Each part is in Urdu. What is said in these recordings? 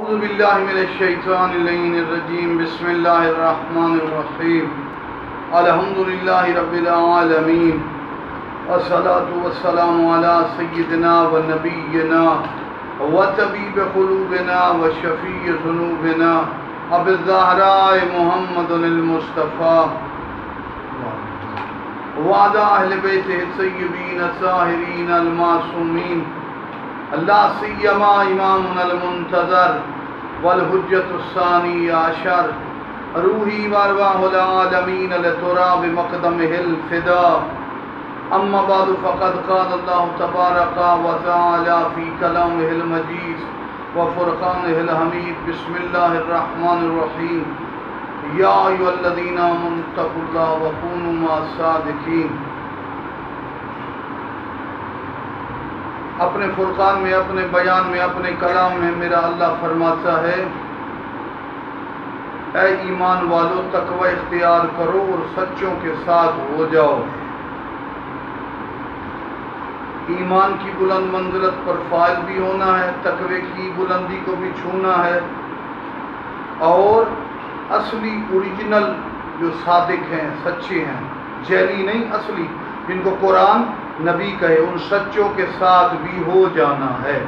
اعوذ باللہ من الشیطان اللعین الرجیم بسم اللہ الرحمن الرحیم الحمدللہ رب العالمین والصلاة والسلام علی سیدنا و نبینا و طبیب قلوبنا و شفیع ذنوبنا ابی الزہراء محمد المصطفیٰ وعلی اہل بیتہ الطیبین الطاہرین المعصومین اللہ سیما امامنا المنتظر والحجت الثانی عشر روحی وارواح العالمین لتراب مقدمہ الفدا اما بعد فقد قال اللہ تبارک و تعالی فی کلامہ المجید وفرقانہ الحمید بسم اللہ الرحمن الرحیم یا ایھا الذین آمنوا اتقوا اللہ وکونوا مع الصادقین۔ اپنے فرقان میں، اپنے بیان میں، اپنے کلام میں میرا اللہ فرماتا ہے اے ایمان والو تقوی اختیار کرو اور سچوں کے ساتھ ہو جاؤ۔ ایمان کی بلند منزلت پر فائز بھی ہونا ہے، تقوی کی بلندی کو بھی چھونا ہے، اور اصلی اوریجنل جو صادق ہیں، سچے ہیں، جعلی نہیں، اصلی، جن کو قرآن نبی کہے، ان سچوں کے ساتھ بھی ہو جانا ہے۔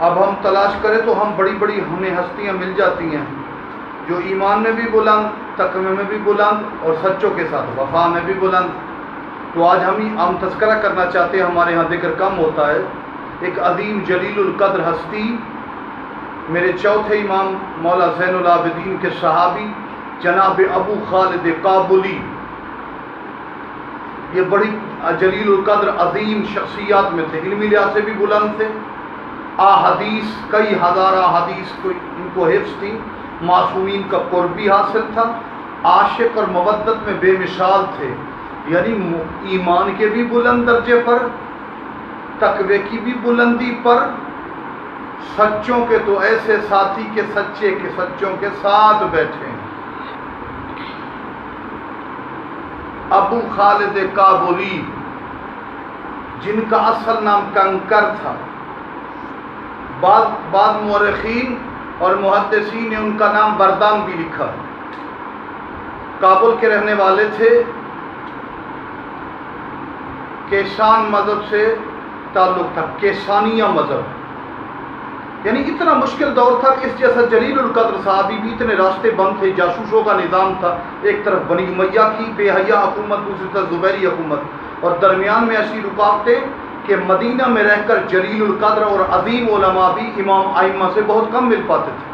اب ہم تلاش کریں تو ہمیں ہستیاں مل جاتی ہیں جو ایمان میں بھی بلند، تقوی میں بھی بلند، اور سچوں کے ساتھ وفا میں بھی بلند۔ تو آج ہم تذکرہ کرنا چاہتے ہیں، ہمارے ہاں ذکر کم ہوتا ہے، ایک عظیم جلیل القدر ہستی، میرے چوتھے امام مولا زین العابدین کے صحابی جناب ابو خالد کابلی۔ یہ بڑی جلیل القدر عظیم شخصیات میں تھے، علمی لحاظ سے بھی بلند تھے، احادیث کئی ہزار احادیث ان کو حفظ تھی، معصومین کا قرب بھی حاصل تھا، عاشق اور مودت میں بے مثال تھے، یعنی ایمان کے بھی بلند درجے پر، تقوی کی بھی بلندی پر، سچوں کے تو ایسے ساتھی کے سچے کے سچوں کے ساتھ بیٹھے ہیں۔ ابو خالد کابلی، جن کا اصل نام کنکر تھا، بعض مورخین اور محدثین نے ان کا نام بردان بھی لکھا، کابل کے رہنے والے تھے، کیسان مذہب سے تعلق تھا، کیسانیہ مذہب، یعنی اتنا مشکل دور تھا کہ اس جیسا جلیل القدر صحابی بھی، اتنے راستے بند تھے، جاسوسوں کا نظام تھا، ایک طرف بنی امیہ کی بے حیا حکومت، دوسری طرف زبیری حکومت، اور درمیان میں ایسی رکاوٹیں کہ مدینہ میں رہ کر جلیل القدر اور عظیم علماء بھی امام ائمہ سے بہت کم مل پاتے تھے۔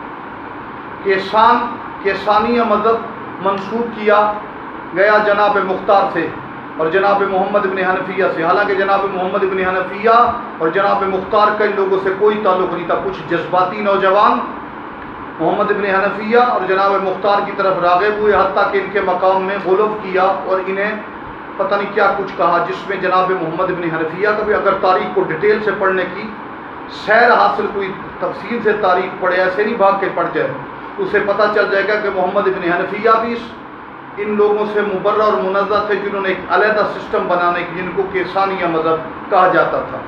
کیسانیہ مذہب منسوب کیا گیا جناب مختار سے اور جناب محمد بن حنفیہ سے، حالانکہ جناب محمد بن حنفیہ اور جناب مختار کئی لوگوں سے کوئی تعلق نہیں تھا، کچھ جذباتی نوجوان محمد بن حنفیہ اور جناب مختار کی طرف راغب ہوئے، حتیٰ کہ ان کے مقام میں غلو کیا اور انہیں پتہ نہیں کیا کچھ کہا، جس میں جناب محمد بن حنفیہ کا بھی، اگر تاریخ کو ڈیٹیل سے پڑھنے کی سیر حاصل، کوئی تفصیل سے تاریخ پڑھے، ایسے نہیں بھاگ کے پڑھ جائے، اسے پتہ چل جائے گا کہ محمد بن حنفیہ بھی ان لوگوں سے مبرہ اور منزہ تھے جنہوں نے ایک علیحدہ سسٹم بنانے کی، جن کو کیسانیہ مذہب کہا جاتا تھا۔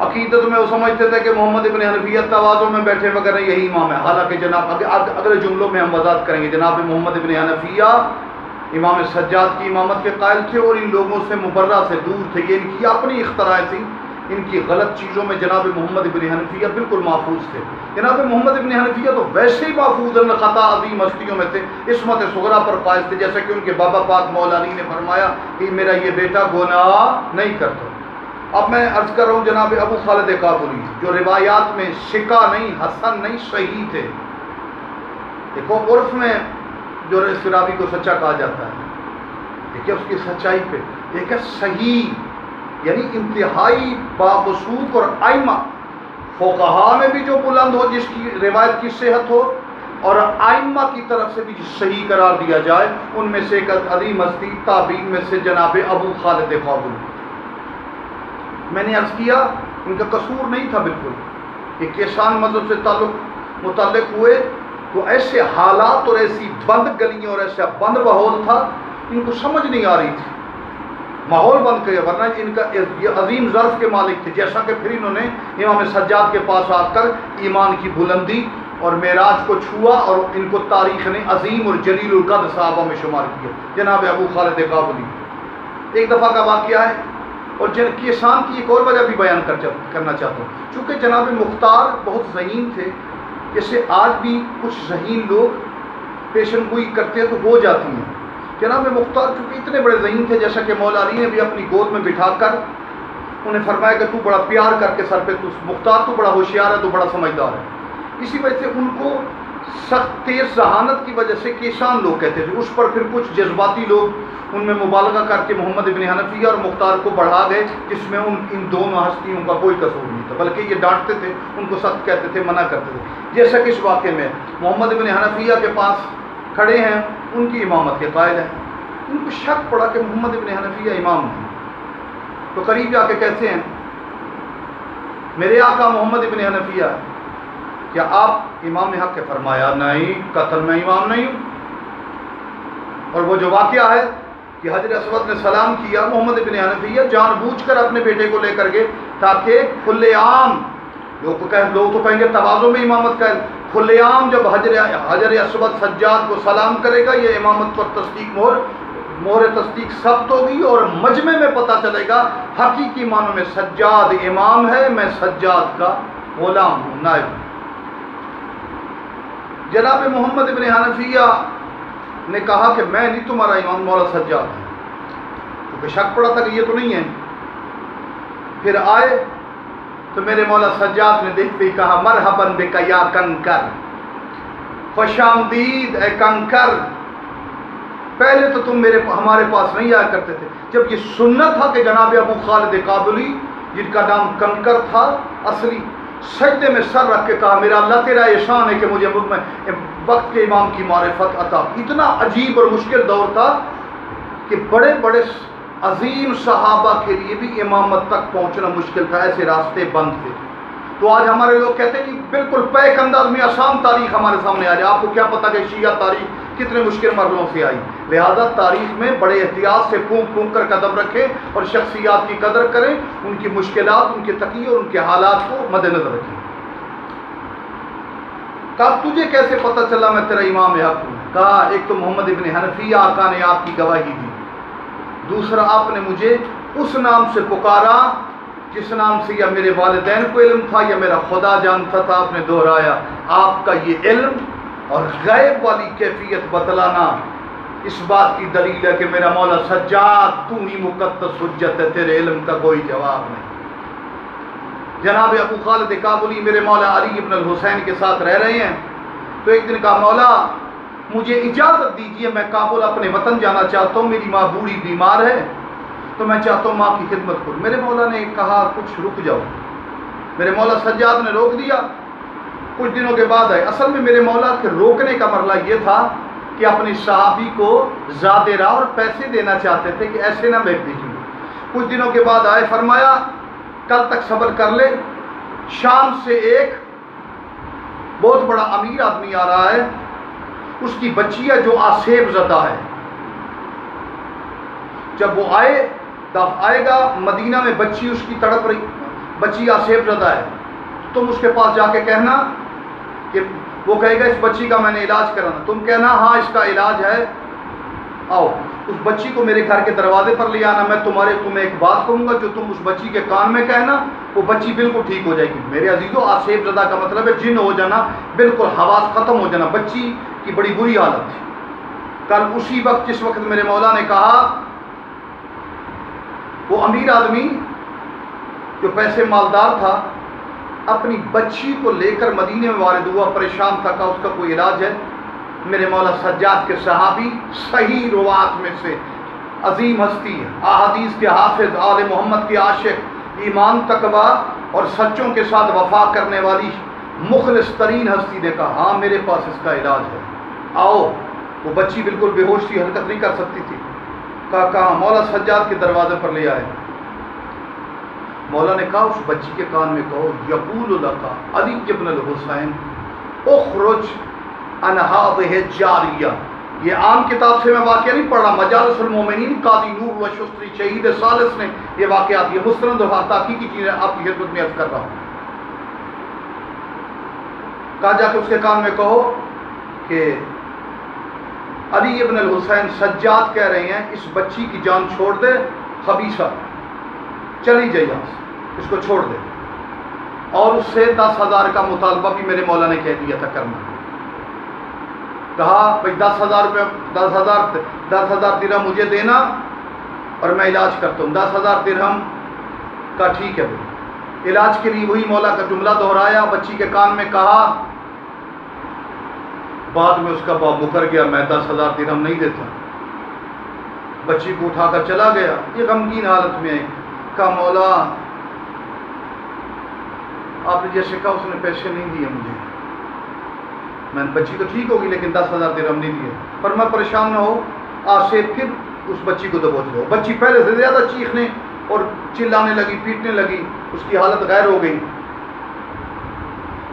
عقیدت میں وہ سمجھتے تھے کہ محمد بن حنفیہ تواضع میں بیٹھے وغیرہ یہی امام ہے، حالانکہ جناب اگلے جملوں میں ہم وضاحت کریں گے، جناب محمد بن حنفیہ امام سجاد کی امامت کے قائل تھے اور ان لوگوں سے مبرہ سے دور تھے، یہ ان کی اپنی اختراعیں تھیں، ان کی غلط چیزوں میں جناب محمد بن حنفیہ بالکل محفوظ تھے۔ جناب محمد بن حنفیہ تو ویسے ہی محفوظ خطا عظیم ہستیوں میں تھے، عصمت صغریٰ پر فائز تھے، جیسے کہ ان کے بابا پاک مولا علی نے فرمایا کہ میرا یہ بیٹا گناہ نہیں کرتا۔ اب میں عرض کر رہا ہوں جناب ابو خالد کابلی، جو روایات میں ثقہ نہیں، حسن نہیں، صحیح تھے۔ دیکھو عرف میں جو اس راوی کو سچا کہا جاتا ہے، دیکھیں اس کی سچائی پہ، ایک ہے صحیح، یعنی انتہائی باوثوق، اور ائمہ فقہاء میں بھی جو بلند ہو، جس کی روایت کی صحت ہو، اور ائمہ کی طرف سے بھی صحیح قرار دیا جائے، ان میں سے ایک عظیم ہستی تابعین میں سے جناب ابو خالد کابلی۔ میں نے عرض کیا ان کا قصور نہیں تھا بالکل، کہ کیسان مذہب سے متعلق ہوئے تو ایسے حالات اور ایسی بند گلیاں اور ایسا بند ماحول تھا، ان کو سمجھ نہیں آ رہی تھی، ماحول بند کیا، ورنہ ان کا یہ عظیم ظرف کے مالک تھے. جیسا کہ پھر انہوں نے امام سجاد کے پاس آ کر ایمان کی بلندی اور معراج کو چھوا، اور ان کو تاریخ نے عظیم اور جلیل القدر صحابہ میں شمار کیا. جناب ابو خالد کابلی ایک دفعہ کا واقعہ ہے، اور کسان کی ایک اور وجہ بھی بیان کرنا چاہتا ہوں. چونکہ جناب مختار بہت ذہین تھے، جیسے آج بھی کچھ ذہین لوگ پیشن گوئی کرتے ہیں تو ہو جاتی ہیں. جناب مختار چونکہ اتنے بڑے ذہین تھے، جیسا کہ مولا علی نے بھی اپنی گود میں بٹھا کر انہیں فرمایا کہ تو بڑا پیار کر کے سر پہ، تو مختار تو بڑا ہوشیار ہے، تو بڑا سمجھدار ہے. اسی وجہ سے ان کو سخت تیز ذہانت کی وجہ سے کیسان لوگ کہتے تھے. اس پر پھر کچھ جذباتی لوگ ان میں مبالغہ کر کے محمد ابن حنفیہ اور مختار کو بڑھا گئے، جس میں ان دونوں ہستیوں کا کوئی قصور نہیں تھا، بلکہ یہ ڈانٹتے تھے، ان کو سخت کہتے تھے، منع کرتے تھے. جیسا کہ اس واقعے میں محمد ابن حنفیہ کے پاس کھڑے ہیں، ان کی امامت کے قائل ہیں. ان کو شک پڑا کہ محمد ابن حنفیہ امام ہیں، تو قریب جا کے کہتے ہیں میرے آقا محمد ابن حنفیہ کیا آپ امام حق کے؟ فرمایا نہیں، قطعاً میں امام نہیں ہوں. اور وہ جو واقعہ ہے کہ حجر اسود نے سلام کیا، محمد ابن حنفیہ جان بوجھ کر اپنے بیٹے کو لے کر گئے تاکہ کھلے عام لوگ تو کہیں گے تواضع میں امامت کا، کھلے عام جب حجر اسود سجاد کو سلام کرے گا، یہ امامت پر تصدیق مہر تصدیق ثبت ہوگی، اور مجمع میں پتہ چلے گا حقیقی معنوں میں سجاد امام ہے، میں سجاد کا غلام ہوں، نائب ہوں. جناب محمد ابن حنفیہ نے کہا کہ میں نہیں تمہارا امام، مولا سجاد ہے. کیونکہ شک پڑا تھا کہ یہ تو نہیں ہے. پھر آئے تو میرے مولا سجاد نے دیکھتے ہی کہا مرحباً بک یا کنکر، خوش آمدید اے کنکر. پہلے تو تم ہمارے پاس نہیں آیا کرتے تھے. جب یہ سنت تھا کہ جناب ابو خالد کابلی جن کا نام کنکر تھا اصلی، سجدے میں سر رکھ کے کہا میرا اللہ تیرا احسان ہے کہ مجھے وقت کے امام کی معرفت عطا. اتنا عجیب اور مشکل دور تھا کہ بڑے بڑے عظیم صحابہ کے لیے بھی امامت تک پہنچنا مشکل تھا، ایسے راستے بند تھے. تو آج ہمارے لوگ کہتے ہیں کہ بالکل پیک انداز میں آسان تاریخ ہمارے سامنے آ جائے. آپ کو کیا پتا کہ شیعہ تاریخ کتنے مشکل مرحلوں سے آئی. لہذا تاریخ میں بڑے احتیاط سے پھونک پھونک کر قدم رکھیں اور شخصیات کی قدر کریں، ان کی مشکلات، ان کے تقیہ اور ان کے حالات کو مد نظر رکھیں. کہا تجھے کیسے پتہ چلا میں تیرا امام حق ہوں؟ کہا ایک تو محمد ابن حنفیہ آقا نے آپ کی گواہی دی، دوسرا آپ نے مجھے اس نام سے پکارا جس نام سے یا میرے والدین کو علم تھا یا میرا خدا جانتا تھا. آپ نے دہرایا آپ کا یہ علم اور غیب والی کیفیت بتلانا اس بات کی دلیل ہے کہ میرا مولا سجاد تو ہی مقدس حجت ہے، تیرے علم کا کوئی جواب نہیں. جناب ابو خالد کابلی میرے مولا علی ابن الحسین کے ساتھ رہ رہے ہیں، تو ایک دن کہا مولا مجھے اجازت دیجیے، میں کابل اپنے وطن جانا چاہتا ہوں، میری ماں بوڑھی بیمار ہے تو میں چاہتا ہوں ماں کی خدمت کروں. میرے مولا نے کہا کچھ رک جاؤ. میرے مولا سجاد نے روک دیا. کچھ دنوں کے بعد آئے. اصل میں میرے مولا کے روکنے کا مرحلہ یہ تھا کہ اپنی صحابی کو زیادہ راہ اور پیسے دینا چاہتے تھے کہ ایسے نہ بیچ دیجیے. کچھ دنوں کے بعد آئے، فرمایا کل تک صبر کر لے، شام سے ایک بہت بڑا امیر آدمی آ رہا ہے، اس کی بچی ہے جو آسیب زدہ ہے. جب وہ آئے گا مدینہ میں، بچی اس کی تڑپ رہی، بچی آسیب زدہ ہے، تم اس کے پاس جا کے کہنا کہ وہ کہے گا اس بچی کا میں نے علاج کرانا، تم کہنا ہاں اس کا علاج ہے، آؤ اس بچی کو میرے گھر کے دروازے پر لے آنا. میں تمہیں ایک بات کہوں گا جو تم اس بچی کے کان میں کہنا، وہ بچی بالکل ٹھیک ہو جائے گی. میرے عزیزو آسیب زدہ کا مطلب ہے جن ہو جانا، بالکل حواس ختم ہو جانا. بچی کی بڑی بری حالت تھی. کل اسی وقت جس وقت میرے مولا نے کہا، وہ امیر آدمی جو پیسے مالدار تھا اپنی بچی کو لے کر مدینے میں وارد ہوا، پریشان تھا، کہا اس کا کوئی علاج ہے. میرے مولا سجاد کے صحابی، صحیح روایت میں سے عظیم ہستی، احادیث کے حافظ، آل محمد کے عاشق، ایمان تقویٰ اور سچوں کے ساتھ وفا کرنے والی مخلص ترین ہستی نے کہا ہاں میرے پاس اس کا علاج ہے، آؤ. وہ بچی بالکل بے ہوش تھی، حرکت نہیں کر سکتی تھی. کہا مولا سجاد کے دروازے پر لے آئے. مولا نے کہا اس بچی کے کان میں کہو یقول لک علی ابن الحسین اخرج عن هذه الجاریہ، یہ عام کتاب سے میں واقعہ نہیں پڑھ رہا، مجالس المومنین قاضی نور و شستری شہید ثالث نے یہ واقعات، یہ مستند و تحقیقی چیزیں آپ کی خدمت میں عرض کر رہا ہوں۔ کہا جا کے اس کے کان میں کہو کہ علی ابن الحسین سجاد کہہ رہے ہیں اس بچی کی جان چھوڑ دے، خبیثہ چلی جائے یہاں سے، اس کو چھوڑ دے، اور اس سے 10,000 کا مطالبہ بھی میرے مولا نے کہہ دیا تھا کرنا۔ کہا بھائی 10,000 روپے 10,000 درہم مجھے دینا اور میں علاج کرتا ہوں۔ 10,000 درہم کا ٹھیک ہے بھائی، علاج کے لیے وہی مولا کا جملہ دہرایا، بچی کے کان میں کہا، بعد میں اس کا باپ مکر گیا، میں 10,000 درہم نہیں دیتا، بچی کو اٹھا کر چلا گیا۔ یہ غمگین حالت میں کہا مولا آپ نے جیسے کہا اس نے پیسے نہیں دیے مجھے، میں بچی تو ٹھیک ہوگی لیکن 10,000 درہم نہیں دیے، پر میں پریشان نہ ہو، آج سے پھر اس بچی کو دبوچ دو۔ بچی پہلے سے زیادہ چیخنے اور چلانے لگی، پیٹنے لگی، اس کی حالت غیر ہو گئی۔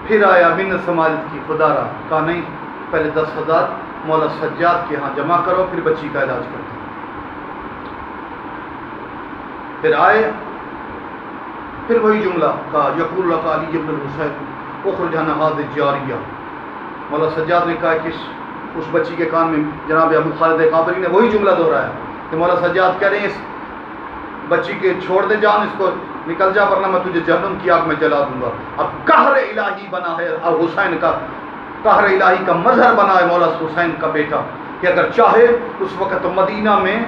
پھر آیا منت سماجت کی، خدا رہا، کہا نہیں پہلے 10,000 مولا سجاد کے ہاں جمع کرو، پھر بچی کا علاج کرتے۔ پھر آئے، پھر وہی جملہ کہا یقول لک علی ابن الحسین اخرج عن هذه الجاریہ۔ مولا سجاد نے کہا کہ اس بچی کے کان میں جناب ابو خالد قابری نے وہی جملہ دہرایا کہ مولا سجاد کہہ رہے ہیں اس بچی کے چھوڑ دے جان، اس کو نکل جا ورنہ میں تجھے جہنم کی آگ میں جلا دوں گا۔ اب قہر الہی بنا ہے، اب حسین کا قہر الہی کا مظہر بنا ہے مولا حسین کا بیٹا کہ اگر چاہے اس وقت مدینہ میں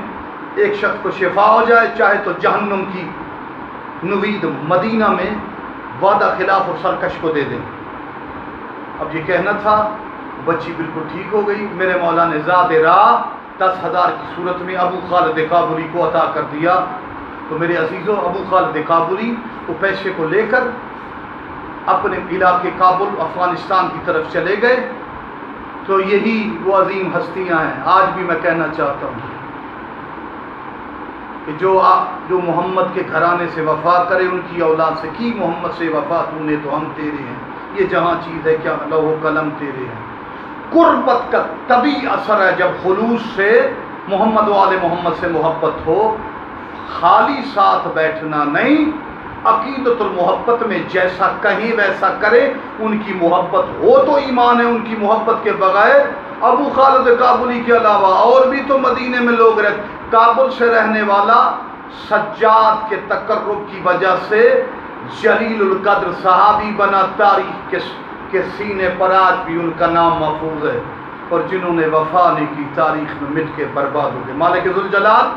ایک شخص کو شفا ہو جائے، چاہے تو جہنم کی نوید مدینہ میں وعدہ خلاف اور سرکش کو دے دیں۔ اب یہ کہنا تھا، بچی بالکل ٹھیک ہو گئی، میرے مولا نے زاد راہ 10,000 کی صورت میں ابو خالد کابلی کو عطا کر دیا۔ تو میرے عزیزوں ابو خالد کابلی وہ پیسے کو لے کر اپنے علاقے کابل افغانستان کی طرف چلے گئے۔ تو یہی وہ عظیم ہستیاں ہیں۔ آج بھی میں کہنا چاہتا ہوں کہ جو محمد کے گھرانے سے وفا کرے، ان کی اولاد سے کی محمد سے وفا تو نے تو ہم تیرے ہیں، یہ جہاں چیز ہے کیا لوح و قلم تیرے ہیں۔ قربت کا طبی اثر ہے جب خلوص سے محمد و آل محمد سے محبت ہو، خالی ساتھ بیٹھنا نہیں، عقیدت المحبت میں جیسا کہیں ویسا کرے۔ ان کی محبت ہو تو ایمان ہے، ان کی محبت کے بغیر ابو خالد کابلی کے علاوہ اور بھی تو مدینے میں لوگ رہتے۔ کابل سے رہنے والا سجاد کے تقرب کی وجہ سے جلیل القدر صحابی بنا، تاریخ کے سینے پر آج بھی ان کا نام محفوظ ہے، اور جنہوں نے وفا نہیں کی تاریخ میں مٹ کے برباد ہو گئے۔ مالک ذوالجلال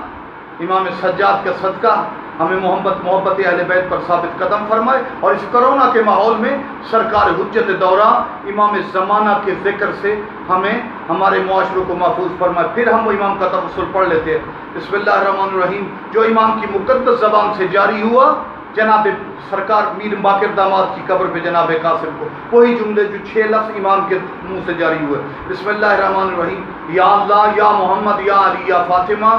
امام سجاد کا صدقہ ہمیں محبت اہل بیت پر ثابت قدم فرمائے، اور اس کرونا کے ماحول میں سرکار حجت دورہ امام زمانہ کے ذکر سے ہمیں ہمارے معاشروں کو محفوظ فرمائے۔ پھر ہم وہ امام کا تبصر پڑھ لیتے ہیں۔ بسم اللہ الرحمن الرحیم، جو امام کی مقدس زبان سے جاری ہوا جناب سرکار میر باقر داماد کی قبر پہ جناب قاسم کو، وہی جملے جو 6 لفظ امام کے منہ سے جاری ہوئے۔ بسم اللہ الرحمن الرحیم، یا اللہ یا محمد یا علی یا فاطمہ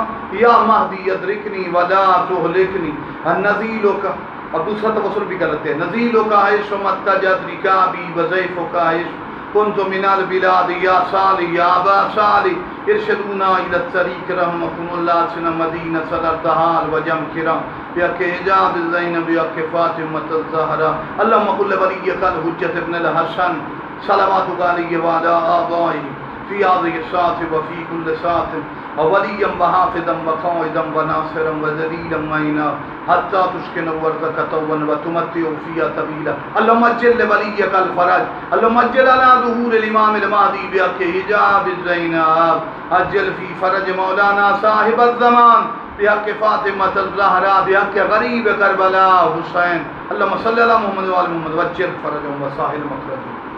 یا مہدی ادرکنی ولا تہلکنی النزیل کا، اب دوسرا تبصر بھی غلط ہے، نزیل کا عیش و متجد رکابی وضیف کا عیش کنت من البلاد یا صالی یا ابا صالی ارشدونا الى الطریق رحمکم اللہ سن مدینہ صدرتحال وجم کرام بیاک حجاب الزینب بیاک فاطمۃ الزہرا اللہم قل ولیک الحجت ابن الحسن صلواتک علیہ وعلا آبائی فی هذه الساعة وفی کل ساعة ولیا وحافظا وقائدا وناصرا وذلیلا معینا حتی تسکن ورزق طوا وتمتع فیها طویلا اللهم اجل لولیک الفرج اللهم اجل على ظهور الامام المہدی بیاک حجاب الزینب اجل فی فرج مولانا صاحب الزمان بیاک فاطمۃ الزہرا بیاک غریب کربلا حسین اللهم صل علی محمد وعلی محمد وجل فرجهم وساحل مخرجهم۔